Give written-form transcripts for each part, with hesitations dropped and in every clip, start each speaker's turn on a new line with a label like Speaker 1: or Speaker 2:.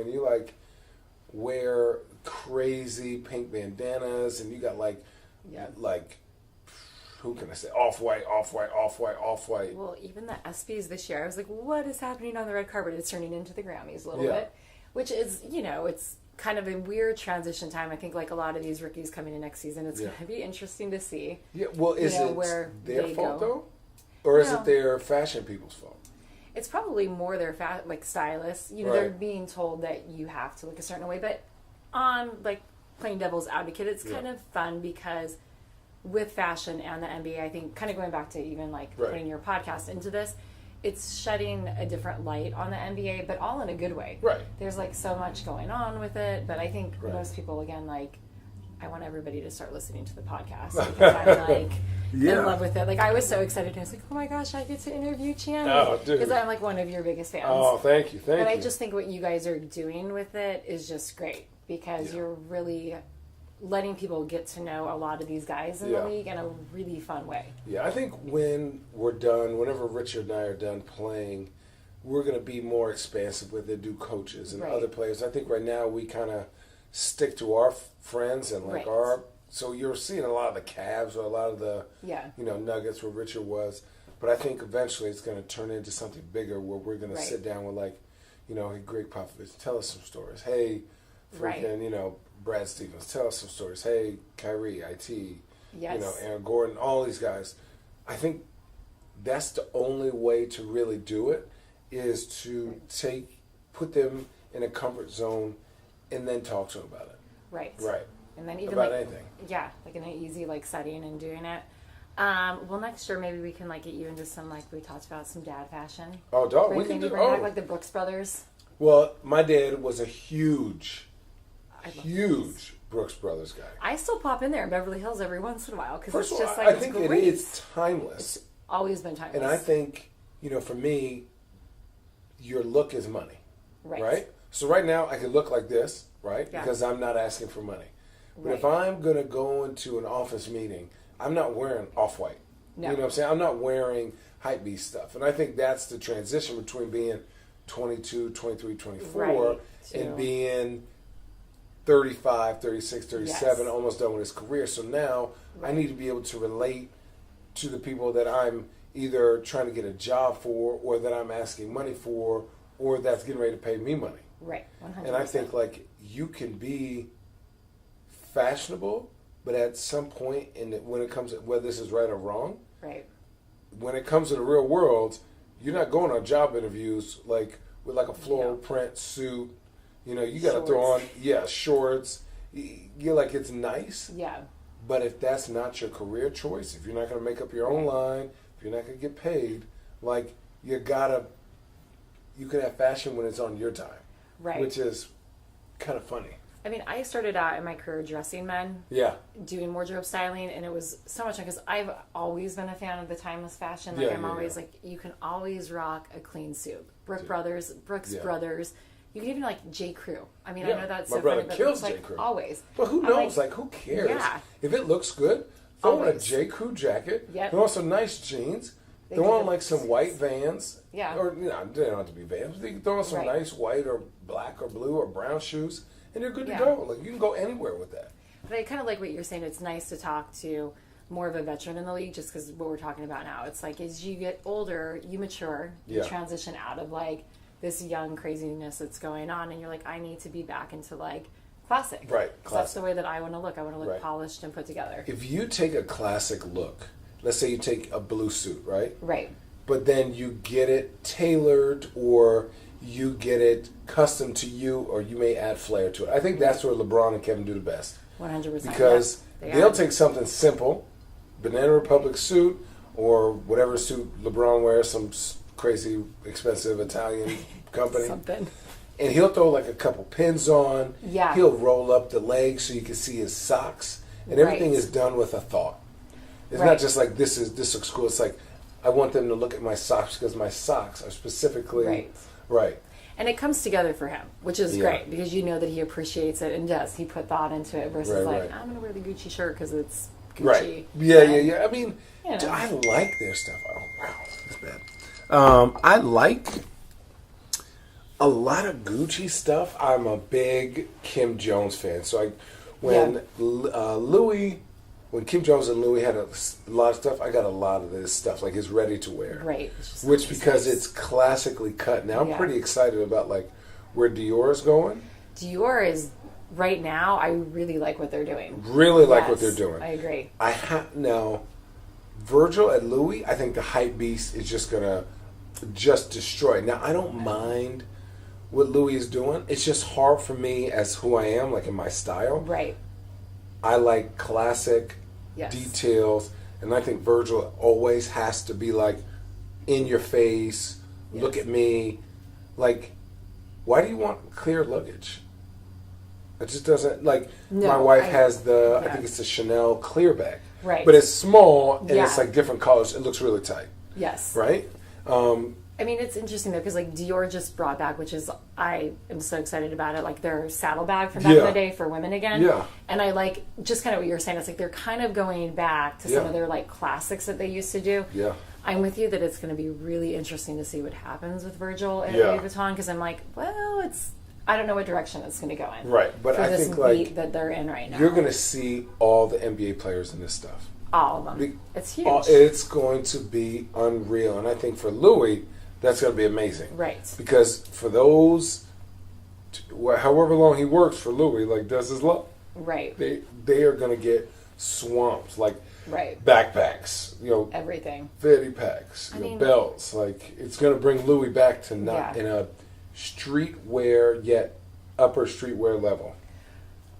Speaker 1: when you like wear crazy pink bandanas and you got like who can I say, off-white.
Speaker 2: Well, even the ESPYs this year, I was like, what is happening on the red carpet? It's turning into the Grammys a little bit, which is, it's kind of a weird transition time. I think like a lot of these rookies coming in next season, it's going to be interesting to see.
Speaker 1: Yeah, well, is it
Speaker 2: where
Speaker 1: their fault though? Or is it their fashion people's fault?
Speaker 2: It's probably more their stylists. They're being told that you have to look a certain way. But on like playing devil's advocate, it's kind of fun because with fashion and the NBA, I think kind of going back to even like putting your podcast into this, it's shedding a different light on the NBA, but all in a good way.
Speaker 1: Right.
Speaker 2: There's like so much going on with it, but I think most people, again, like I want everybody to start listening to the podcast because I'm like in love with it. Like I was so excited. I was like, oh my gosh, I get to interview Channing because I'm like one of your biggest fans.
Speaker 1: Oh, thank you.
Speaker 2: But I just think what you guys are doing with it is just great because you're really letting people get to know a lot of these guys in the league in a really fun way.
Speaker 1: Yeah, I think when we're done, whenever Richard and I are done playing, we're going to be more expansive with it, do coaches and other players. I think right now we kind of stick to our friends and like so you're seeing a lot of the Cavs or a lot of the Nuggets where Richard was, but I think eventually it's going to turn into something bigger where we're going to sit down with like, hey, Greg Popovich, tell us some stories. Hey, freaking, Brad Stevens, tell us some stories. Hey, Kyrie, IT, Aaron Gordon, all these guys. I think that's the only way to really do it is to put them in a comfort zone and then talk to them about it.
Speaker 2: Right.
Speaker 1: Right.
Speaker 2: And then even
Speaker 1: about
Speaker 2: like
Speaker 1: anything.
Speaker 2: Yeah, like in an easy like setting and doing it. Well, next year maybe we can like get you into some like we talked about some dad fashion.
Speaker 1: Oh, dog, we can do
Speaker 2: back like the Brooks Brothers.
Speaker 1: Well, my dad was a huge Brooks Brothers guy.
Speaker 2: I still pop in there in Beverly Hills every once in a while because it's just like
Speaker 1: I think it is timeless.
Speaker 2: It's always been timeless.
Speaker 1: And I think for me, your look is money, right? So right now I can look like this, right? Because I'm not asking for money. But if I'm gonna go into an office meeting, I'm not wearing off-white. No. You know what I'm saying? I'm not wearing hypebeast stuff. And I think that's the transition between being 22, 23, 24 and being 35, 36, 37, almost done with his career. So now I need to be able to relate to the people that I'm either trying to get a job for or that I'm asking money for or that's getting ready to pay me money.
Speaker 2: Right, 100%.
Speaker 1: And I think like you can be fashionable, but at some point when it comes to whether this is right or wrong, when it comes to the real world, you're not going on job interviews like with like a floral print suit. You got to throw on shorts. You're like it's nice. Yeah. But if that's not your career choice, if you're not going to make up your own line, if you're not going to get paid, like you could have fashion when it's on your time. Right. Which is kind of funny.
Speaker 2: I mean, I started out in my career dressing men. Yeah. Doing wardrobe styling, and it was so much fun because I've always been a fan of the timeless fashion. Like I'm always like, you can always rock a clean suit. Brooks Brothers. You can even like J. Crew. I mean, I know that's
Speaker 1: my brother kills J. Crew.
Speaker 2: Always.
Speaker 1: But who knows? Like, who cares? Yeah. If it looks good, throw on a J. Crew jacket. Yep. Throw on some nice jeans. Throw on like some white Vans. Yeah. Or they don't have to be Vans. But you can throw on some nice white or black or blue or brown shoes. And you're good to go. Like, you can go anywhere with that.
Speaker 2: But I kind of like what you're saying. It's nice to talk to more of a veteran in the league just because what we're talking about now. It's like as you get older, you mature, you transition out of like this young craziness that's going on. And you're like, I need to be back into like classic. Right. Classic. That's the way that I want to look. I want to look polished and put together.
Speaker 1: If you take a classic look, let's say you take a blue suit, right?
Speaker 2: Right.
Speaker 1: But then you get it tailored or you get it custom to you, or you may add flair to it. I think that's where LeBron and Kevin do the best.
Speaker 2: 100%.
Speaker 1: Because they'll take something simple, Banana Republic suit, or whatever suit LeBron wears, some crazy expensive Italian company.
Speaker 2: Something.
Speaker 1: And he'll throw like a couple pins on. Yeah. He'll roll up the legs so you can see his socks. And everything is done with a thought. It's not just like this looks cool. It's like I want them to look at my socks because my socks are specifically right.
Speaker 2: And it comes together for him, which is great because you know that he appreciates it and does. He put thought into it versus I'm going to wear the Gucci shirt because it's Gucci.
Speaker 1: Right. Yeah. I mean, I like their stuff. Oh, wow. That's bad. I like a lot of Gucci stuff. I'm a big Kim Jones fan. So when Louis, when Kim Jones and Louis had a lot of stuff, I got a lot of this stuff, like his ready to wear.
Speaker 2: Right.
Speaker 1: Which because it's classically cut. Now I'm pretty excited about like where Dior is going.
Speaker 2: Dior is right now. I really like what they're doing.
Speaker 1: Really like what they're doing.
Speaker 2: I agree.
Speaker 1: Now, Virgil at Louis, I think the hype beast is just gonna destroy. Now I don't mind what Louis is doing. It's just hard for me as who I am, like in my style.
Speaker 2: Right.
Speaker 1: I like classic details, and I think Virgil always has to be like in your face. Yes. Look at me. Like, why do you want clear luggage? It just doesn't, like, my wife has I think it's the Chanel clear bag.
Speaker 2: Right.
Speaker 1: But it's small, and it's like different colors. It looks really tight.
Speaker 2: Yes.
Speaker 1: Right?
Speaker 2: I mean, it's interesting, though, because, like, Dior just brought back, which is, I am so excited about it, like, their saddle bag from back in the day for women again.
Speaker 1: Yeah.
Speaker 2: And I like, just kind of what you were saying, it's like they're kind of going back to some of their, like, classics that they used to do.
Speaker 1: Yeah.
Speaker 2: I'm with you that it's going to be really interesting to see what happens with Virgil and Louis Vuitton, because I'm like, well, I don't know what direction it's going to go in.
Speaker 1: Right, but I think, like,
Speaker 2: that they're in right now.
Speaker 1: You're going to see all the NBA players in this stuff.
Speaker 2: All of them. It's huge.
Speaker 1: It's going to be unreal. And I think for Louis, that's going to be amazing.
Speaker 2: Right.
Speaker 1: Because for those, however long he works for Louis, like does his love.
Speaker 2: Right.
Speaker 1: They are going to get swamped. Like backpacks,
Speaker 2: everything.
Speaker 1: Fanny packs, belts. Like it's going to bring Louis back to not in a streetwear yet upper streetwear level.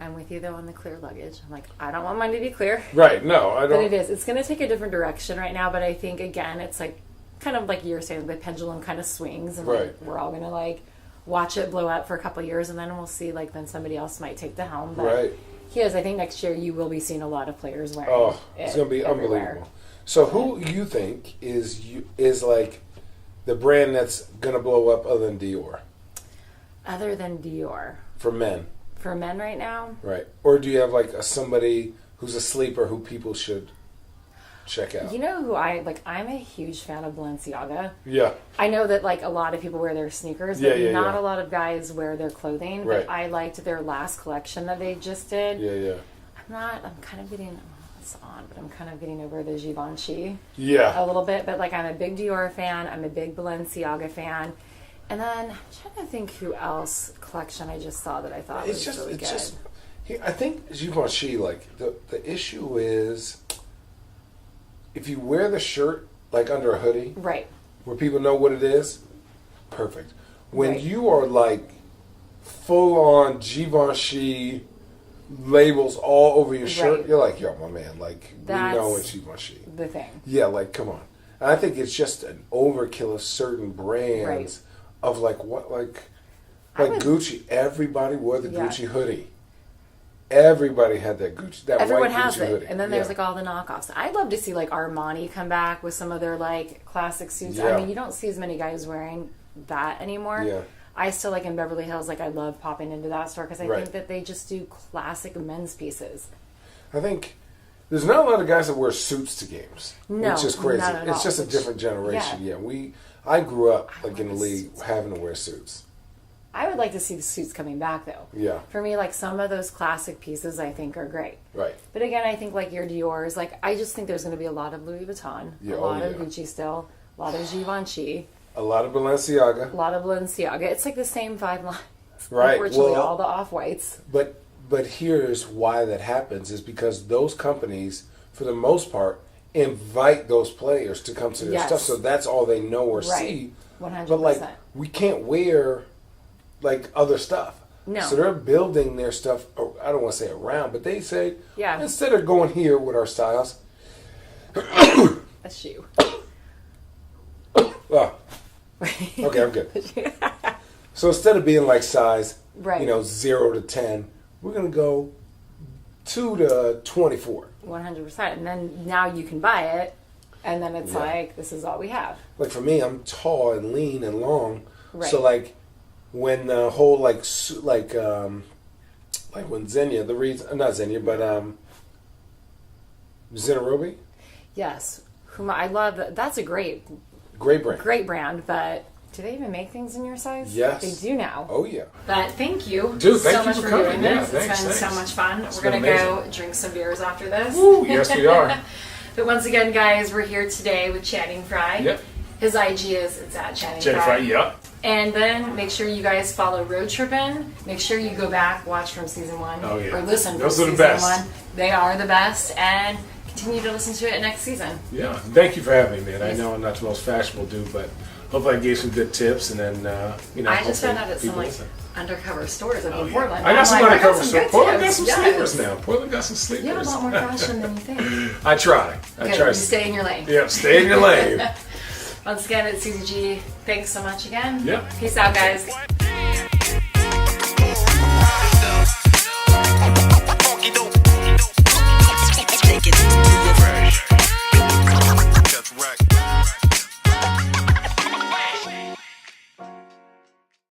Speaker 2: I'm with you though on the clear luggage. I'm like, I don't want mine to be clear.
Speaker 1: Right. No, I don't.
Speaker 2: But it is. It's going to take a different direction right now. But I think again, it's like kind of like you were saying, the pendulum kind of swings, and like, we're all going to like watch it blow up for a couple of years, and then we'll see. Like then somebody else might take the helm. But I think next year you will be seeing a lot of players wearing.
Speaker 1: Oh, it's going to be unbelievable. So who you think is like the brand that's going to blow up other than Dior?
Speaker 2: Other than Dior.
Speaker 1: For men.
Speaker 2: For men right now?
Speaker 1: Right. Or do you have like somebody who's a sleeper who people should check out?
Speaker 2: You know who I'm a huge fan of Balenciaga.
Speaker 1: Yeah.
Speaker 2: I know that like a lot of people wear their sneakers, but not a lot of guys wear their clothing.
Speaker 1: Right.
Speaker 2: But I liked their last collection that they just did.
Speaker 1: Yeah.
Speaker 2: I'm kind of getting but I'm kind of getting over the Givenchy.
Speaker 1: Yeah.
Speaker 2: A little bit. But like I'm a big Dior fan, I'm a big Balenciaga fan. And then I'm trying to think who else collection I just saw that I thought was really good.
Speaker 1: I think Givenchy, like the issue is if you wear the shirt like under a hoodie,
Speaker 2: right,
Speaker 1: where people know what it is, perfect. When you are like full on Givenchy labels all over your shirt, you're like, yo, my man, like we know it's Givenchy.
Speaker 2: The thing.
Speaker 1: Yeah, like come on. And I think it's just an overkill of certain brands.
Speaker 2: Right.
Speaker 1: Of like what Gucci, everybody wore the Gucci hoodie. Everybody had that Gucci.
Speaker 2: Everyone
Speaker 1: white
Speaker 2: has
Speaker 1: Gucci
Speaker 2: it,
Speaker 1: hoodie.
Speaker 2: and then there's like all the knockoffs. I'd love to see like Armani come back with some of their like classic suits.
Speaker 1: Yeah.
Speaker 2: I mean, you don't see as many guys wearing that anymore.
Speaker 1: Yeah.
Speaker 2: I still like in Beverly Hills. Like I love popping into that store because I think that they just do classic men's pieces.
Speaker 1: I think there's not a lot of guys that wear suits to games, which is crazy.
Speaker 2: Not at
Speaker 1: It's
Speaker 2: all.
Speaker 1: just a different generation. Yeah, I grew up like in the league having to wear suits.
Speaker 2: I would like to see the suits coming back though.
Speaker 1: Yeah.
Speaker 2: For me, like some of those classic pieces I think are great.
Speaker 1: Right.
Speaker 2: But again, I think like your Dior's, like I just think there's going to be a lot of Louis Vuitton, a lot of Gucci still, a lot of Givenchy.
Speaker 1: A lot of Balenciaga.
Speaker 2: A lot of Balenciaga. It's like the same 5 lines.
Speaker 1: Right.
Speaker 2: Unfortunately, all the off-whites.
Speaker 1: But here's why that happens is because those companies, for the most part, invite those players to come to their stuff. So that's all they know or see.
Speaker 2: 100%.
Speaker 1: But like we can't wear like other stuff.
Speaker 2: No.
Speaker 1: So they're building their stuff, I don't want to say around, but they say, instead of going here with our styles.
Speaker 2: That's you.
Speaker 1: Oh. Okay, I'm good. So instead of being like size, 0 to 10, we're going to go 2 to 24.
Speaker 2: 100%. And then now you can buy it, and then it's like, this is all we have.
Speaker 1: Like for me, I'm tall and lean and long.
Speaker 2: Right.
Speaker 1: So like when the whole like when Xenia, the reason, not Xenia, but Zenarobi?
Speaker 2: Yes. Whom I love. That's a great
Speaker 1: brand.
Speaker 2: Great brand, but Do they even make things in your size?
Speaker 1: Yes.
Speaker 2: They do now.
Speaker 1: Oh, yeah.
Speaker 2: But thank you
Speaker 1: Dude, thank
Speaker 2: so
Speaker 1: you
Speaker 2: much
Speaker 1: for
Speaker 2: for
Speaker 1: coming.
Speaker 2: doing
Speaker 1: Yeah,
Speaker 2: this.
Speaker 1: thanks,
Speaker 2: It's been
Speaker 1: thanks.
Speaker 2: so much fun.
Speaker 1: It's
Speaker 2: We're going to
Speaker 1: been
Speaker 2: go
Speaker 1: amazing.
Speaker 2: drink some beers after this.
Speaker 1: Woo, yes, we are.
Speaker 2: But once again, guys, we're here today with Channing Frye.
Speaker 1: Yep.
Speaker 2: His IG is it's at Channing
Speaker 1: Jenny
Speaker 2: Frye.
Speaker 1: Frye, yep.
Speaker 2: And then make sure you guys follow Road Trippin. Make sure you go back, watch from season 1.
Speaker 1: Oh, yeah.
Speaker 2: Or listen
Speaker 1: Those
Speaker 2: from
Speaker 1: are the
Speaker 2: season
Speaker 1: best.
Speaker 2: 1. They are the best. And continue to listen to it next season.
Speaker 1: Yeah. Thank you for having me, man.
Speaker 2: Yes.
Speaker 1: I know I'm not the most fashionable dude, but hopefully I gave some good tips, and then, you know,
Speaker 2: I just found out at some
Speaker 1: people
Speaker 2: like
Speaker 1: listen.
Speaker 2: undercover stores up in
Speaker 1: Yeah.
Speaker 2: Portland.
Speaker 1: I got some undercover
Speaker 2: stuff.
Speaker 1: stuff. Portland got some sleepers now. Portland got some
Speaker 2: You have
Speaker 1: sleepers.
Speaker 2: a lot more fashion than you think.
Speaker 1: I try.
Speaker 2: Good,
Speaker 1: try.
Speaker 2: you stay in your lane.
Speaker 1: Yep, stay in your lane.
Speaker 2: Once again, it's Susie G. Thanks so much again.
Speaker 1: Yep.
Speaker 2: Peace out, guys.